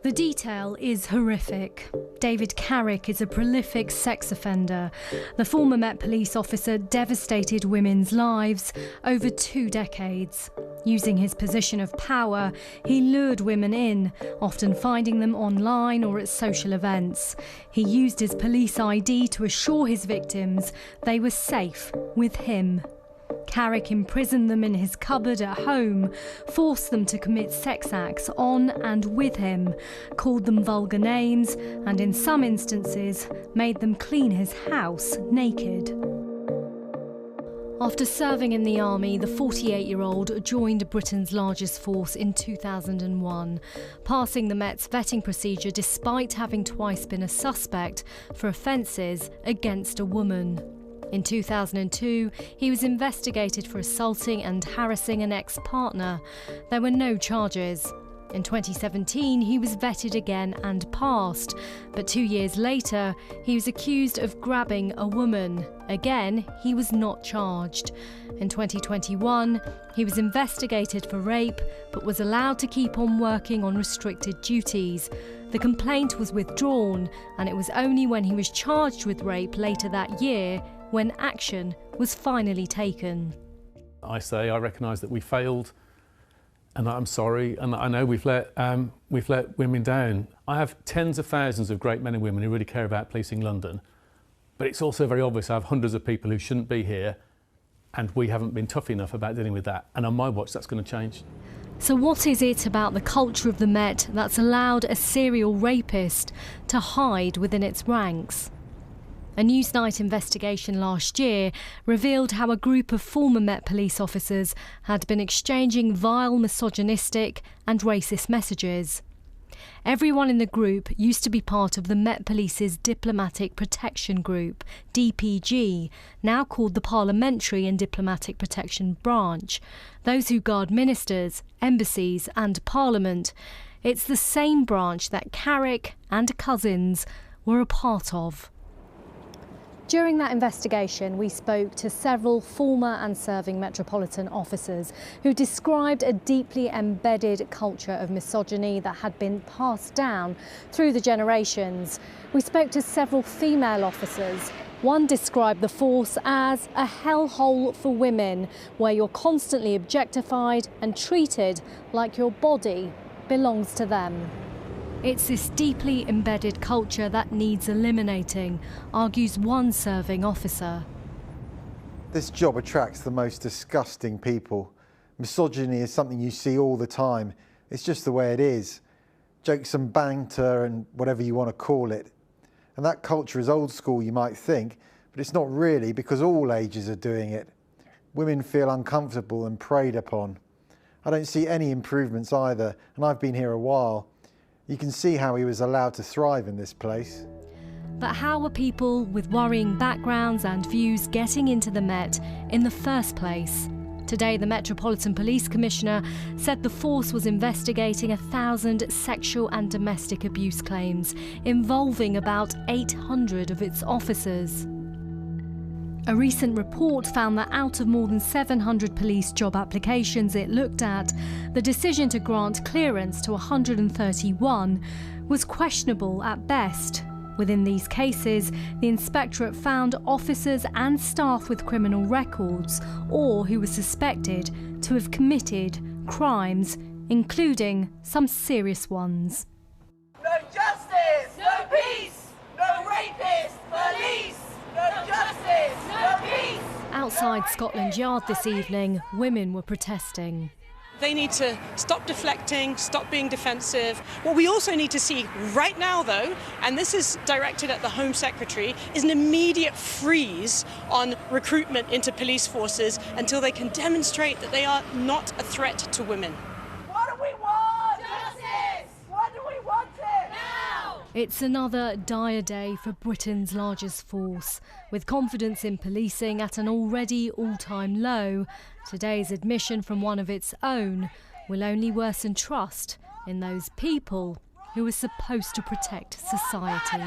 The detail is horrific. David Carrick is a prolific sex offender. The former Met Police officer devastated women's lives over 2 decades. Using his position of power, he lured women in, often finding them online or at social events. He used his police ID to assure his victims they were safe with him. Carrick imprisoned them in his cupboard at home, forced them to commit sex acts on and with him, called them vulgar names, and in some instances made them clean his house naked. After serving in the army, the 48-year-old joined Britain's largest force in 2001, passing the Met's vetting procedure despite having twice been a suspect for offences against a woman. In 2002, he was investigated for assaulting and harassing an ex-partner. There were no charges. In 2017, he was vetted again and passed, but 2 years later, he was accused of grabbing a woman. Again, he was not charged. In 2021, he was investigated for rape, but was allowed to keep on working on restricted duties. The complaint was withdrawn, and it was only when he was charged with rape later that year when action was finally taken. I recognise that we failed, and I'm sorry, and I know we've let women down. I have tens of thousands of great men and women who really care about policing London, but it's also very obvious I have hundreds of people who shouldn't be here, and we haven't been tough enough about dealing with that. And on my watch, that's going to change. So what is it about the culture of the Met that's allowed a serial rapist to hide within its ranks? A Newsnight investigation last year revealed how a group of former Met Police officers had been exchanging vile, misogynistic and racist messages. Everyone in the group used to be part of the Met Police's Diplomatic Protection Group, DPG, now called the Parliamentary and Diplomatic Protection Branch, those who guard ministers, embassies and Parliament. It's the same branch that Carrick and Cousins were a part of. During that investigation, we spoke to several former and serving Metropolitan officers who described a deeply embedded culture of misogyny that had been passed down through the generations. We spoke to several female officers. One described the force as a hellhole for women, where you're constantly objectified and treated like your body belongs to them. It's this deeply embedded culture that needs eliminating, argues one serving officer. This job attracts the most disgusting people. Misogyny is something you see all the time. It's just the way it is. Jokes and banter and whatever you want to call it. And that culture is old school, you might think, but it's not really, because all ages are doing it. Women feel uncomfortable and preyed upon. I don't see any improvements either, and I've been here a while. You can see how he was allowed to thrive in this place. But how are people with worrying backgrounds and views getting into the Met in the first place? Today, the Metropolitan Police Commissioner said the force was investigating 1,000 sexual and domestic abuse claims, involving about 800 of its officers. A recent report found that out of more than 700 police job applications it looked at, the decision to grant clearance to 131 was questionable at best. Within these cases, the inspectorate found officers and staff with criminal records or who were suspected to have committed crimes, including some serious ones. No justice! No peace! No rapist! Police! No justice! No peace! Outside Scotland Yard this evening, women were protesting. They need to stop deflecting, stop being defensive. What we also need to see right now, though, and this is directed at the Home Secretary, is an immediate freeze on recruitment into police forces until they can demonstrate that they are not a threat to women. What do we want? Justice! What do we want it? Now! It's another dire day for Britain's largest force. With confidence in policing at an already all-time low, today's admission from one of its own will only worsen trust in those people who are supposed to protect society.